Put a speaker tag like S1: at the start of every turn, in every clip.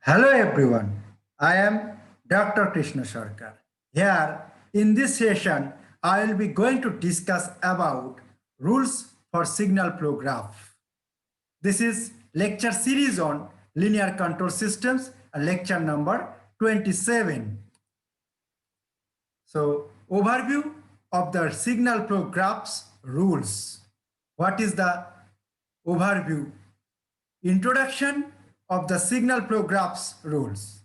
S1: Hello everyone, I am Dr. Krishna Sarker. Here in this session, I will be going to discuss about rules for signal flow graph. This is lecture series on linear control systems and lecture number 27. So overview of the signal flow graphs rules. What is the overview? Introduction of the signal flow graphs rules.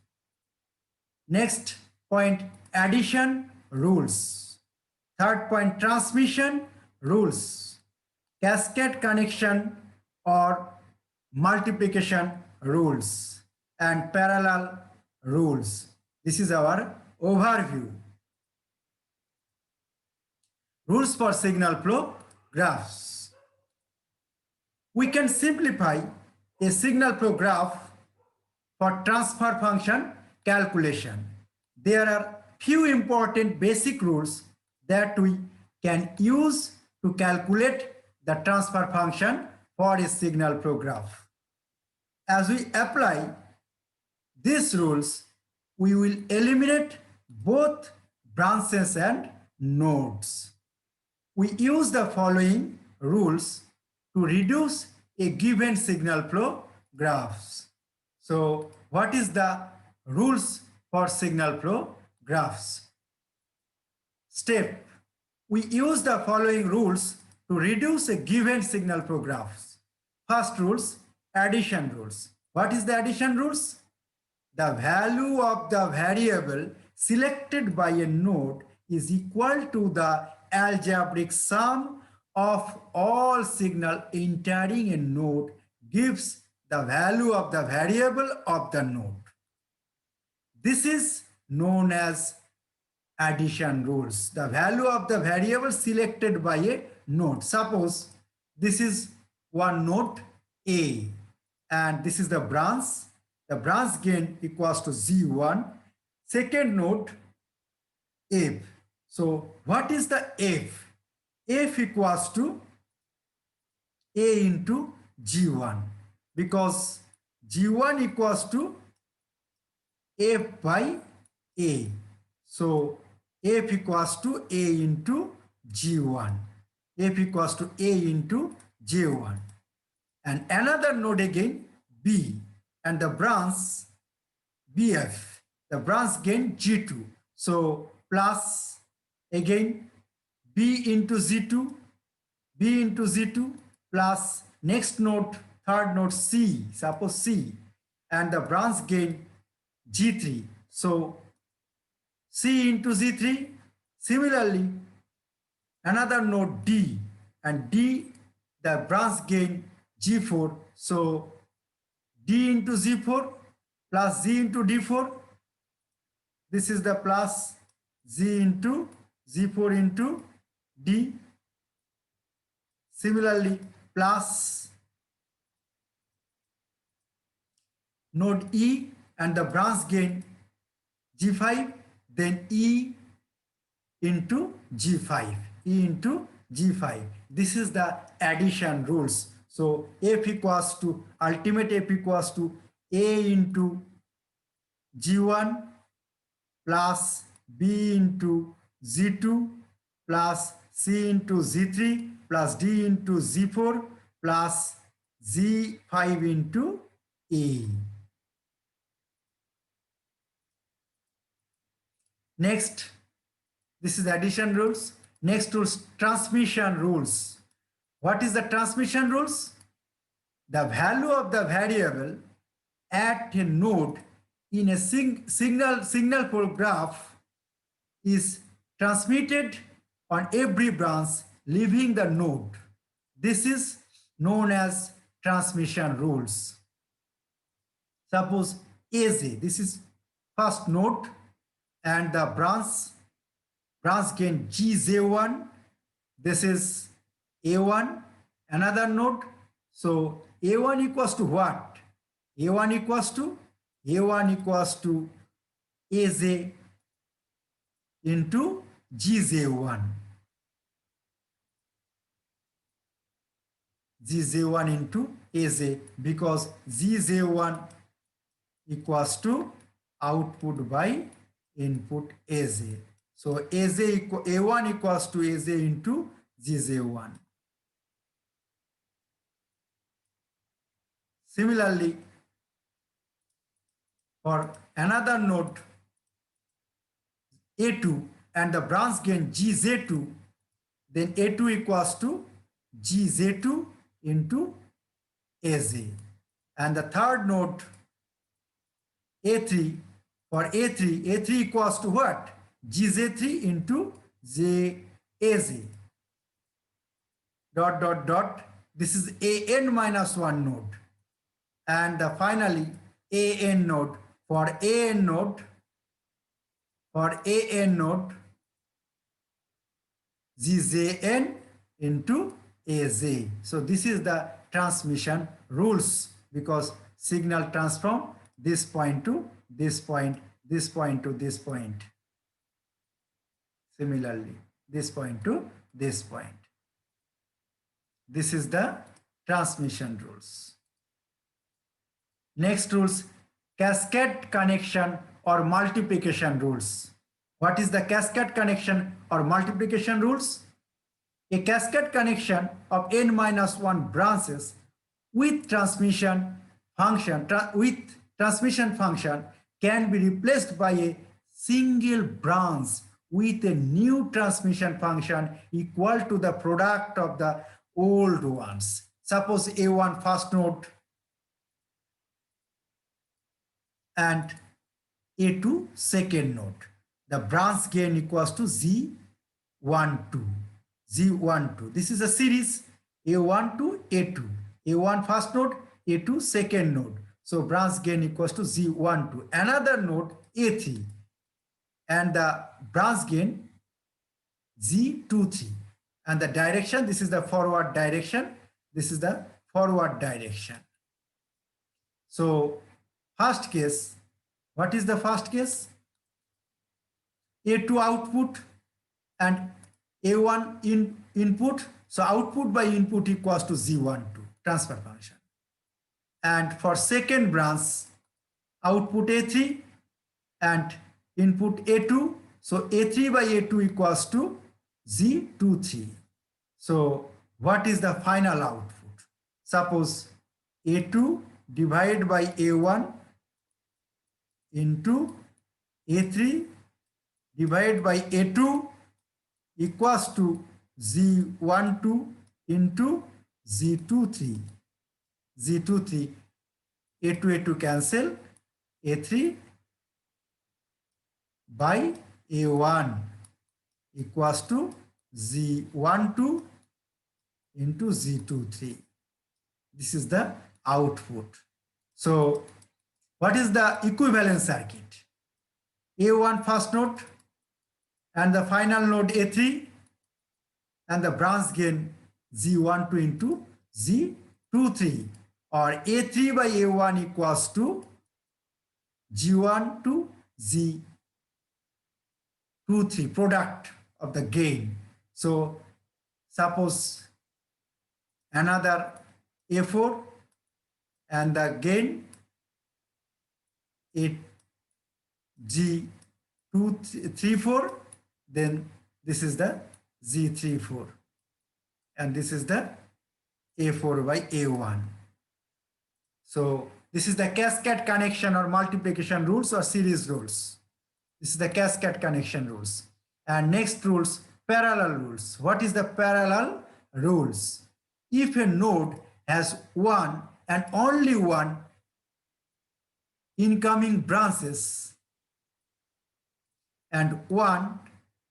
S1: Next point, addition rules. Third point, transmission rules. Cascade connection or multiplication rules and parallel rules. This is our overview. Rules for signal flow graphs. We can simplify a signal flow graph for transfer function calculation. There are few important basic rules that we can use to calculate the transfer function for a signal flow graph. As we apply these rules, we will eliminate both branches and nodes. We use the following rules to reduce a given signal flow graphs. So what is the rules for signal flow graphs? Step, we use the following rules to reduce a given signal flow graphs. First rules, addition rules. What is the addition rules? The value of the variable selected by a node is equal to the algebraic sum of all signal entering a node gives the value of the variable of the node. This is known as addition rules. The value of the variable selected by a node. Suppose this is one node A and this is the branch. The branch gain equals to Z1. Second node F. So what is the F? F equals to A into G1 because G1 equals to F by A. So F equals to A into G1. F equals to A into J1. And another node again B and the branch BF. The branch gain G2. So plus again B into Z2, B into Z2 plus next node, third node C, suppose C, and the branch gain G3. So C into Z3, similarly, another node D, and D, the branch gain G4. So D into Z4 plus Z into D4. This is the plus Z into Z4 into D. Similarly, plus node E and the branch gain G5, then E into G5, E into G5. This is the addition rules. So F equals to, ultimate F equals to A into G1 plus B into Z2 plus C into Z3 plus D into Z4 plus Z5 into A. Next, this is addition rules. Next rules, transmission rules. What is the transmission rules? The value of the variable at a node in a signal flow graph is transmitted on every branch leaving the node. This is known as transmission rules. Suppose AZ, this is first node and the branch gain GJ1. This is A1, another node. So A1 equals to what? A1 equals to AZ into GJ1. GJ1 into AZ because GJ1 equals to output by input AJ. So A1 equals to AJ into GJ1. Similarly, for another node A2 and the branch gain GJ2, then A2 equals to GJ2 into AJ. And the third node A3, for A3 equals to what? GJ3 into JAJ. Dot, dot, dot. This is AN minus 1 node. And finally, AN node. For AN node, GJN into AJ. So this is the transmission rules, because signal transform this point to this point, this point to this point. Similarly, this point to this point. This is the transmission rules. Next rules, cascade connection or multiplication rules. What is the cascade connection or multiplication rules? A cascade connection of n-1 branches with transmission function can be replaced by a single branch with a new transmission function equal to the product of the old ones. Suppose A1 first node and A2 second node. The branch gain equals to Z12. This is a series A1 to A2. A1 first node, A2 second node. So branch gain equals to Z12. Another node A3 and the branch gain Z23. And the direction, this is the forward direction. This is the forward direction. So first case, what is the first case? A2 output and A1 input. So output by input equals to Z12, transfer function. And for second branch, output A3 and input A2. So A3 by A2 equals to Z23. So what is the final output? Suppose A2 divided by A1 into A3 divided by A2 equals to Z12 into Z23. Z23, A2 cancel, A3 by A1 equals to Z12 into Z23. This is the output. So what is the equivalent circuit? A1 first node and the final node A3 and the branch gain Z12 into Z23, or A3 by A1 equals to G1 to Z23, product of the gain. So suppose another A4 and the gain G234, then this is the Z34 and this is the A4 by A1. So this is the cascade connection or multiplication rules or series rules. This is the cascade connection rules. And next rules, parallel rules. What is the parallel rules? If a node has one and only one incoming branches and one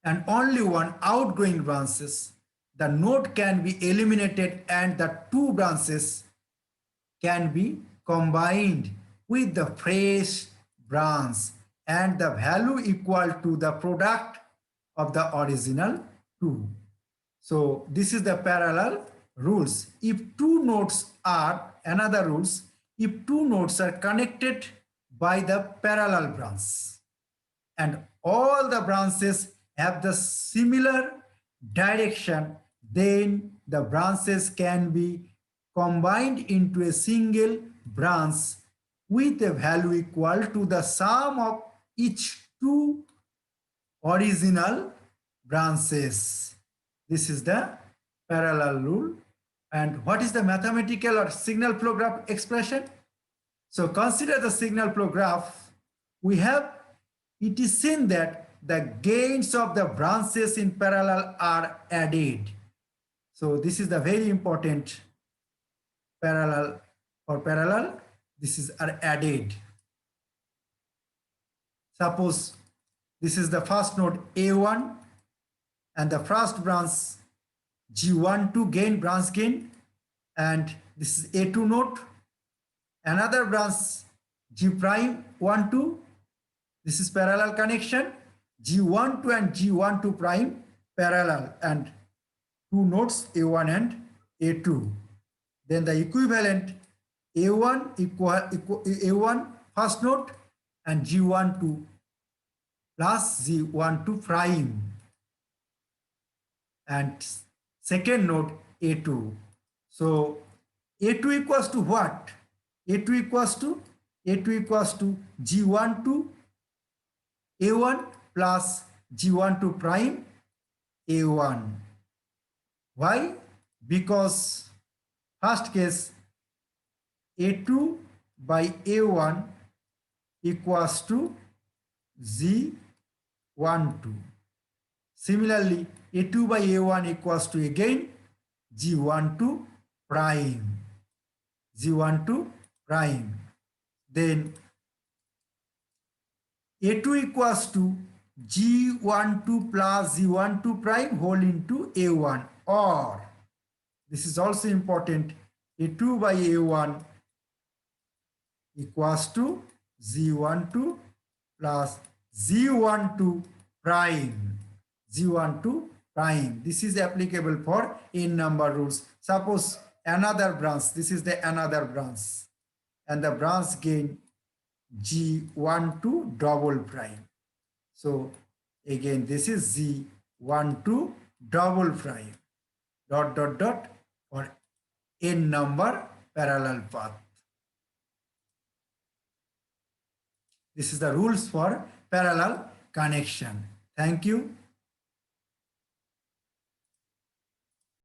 S1: and only one outgoing branches, the node can be eliminated and the two branches can be combined with the fresh branch and the value equal to the product of the original two. So this is the parallel rules. If two nodes are, another rules, if two nodes are connected by the parallel branch and all the branches have the similar direction, then the branches can be combined into a single branch with a value equal to the sum of each two original branches. This is the parallel rule. And what is the mathematical or signal flow graph expression? So consider the signal flow graph. It is seen that the gains of the branches in parallel are added. So this is the very important parallel. For parallel, this is are added. Suppose this is the first node A1 and the first branch G12 gain, branch gain, and this is A2 node. Another branch G prime 12. This is parallel connection. G12 and G12 prime parallel, and two nodes A1 and A2. Then the equivalent A1 A1 first node and G12 plus G12 prime, and second node A2. So A2 equals to what? A2 equals to G12 A1 plus G12 prime A1. Why? Because first case A2 by A1 equals to G12. Similarly, A2 by A1 equals to again G12 prime. G12 prime. Then A2 equals to G12 plus G12 prime whole into A1, or this is also important, A2 by A1 equals to G12 plus G12 prime. G12 prime. This is applicable for n number rules. Suppose another branch, this is the another branch, and the branch gain G12 double prime. So again, this is G12 double prime, dot dot dot, for n number parallel path. This is the rules for parallel connection. Thank you.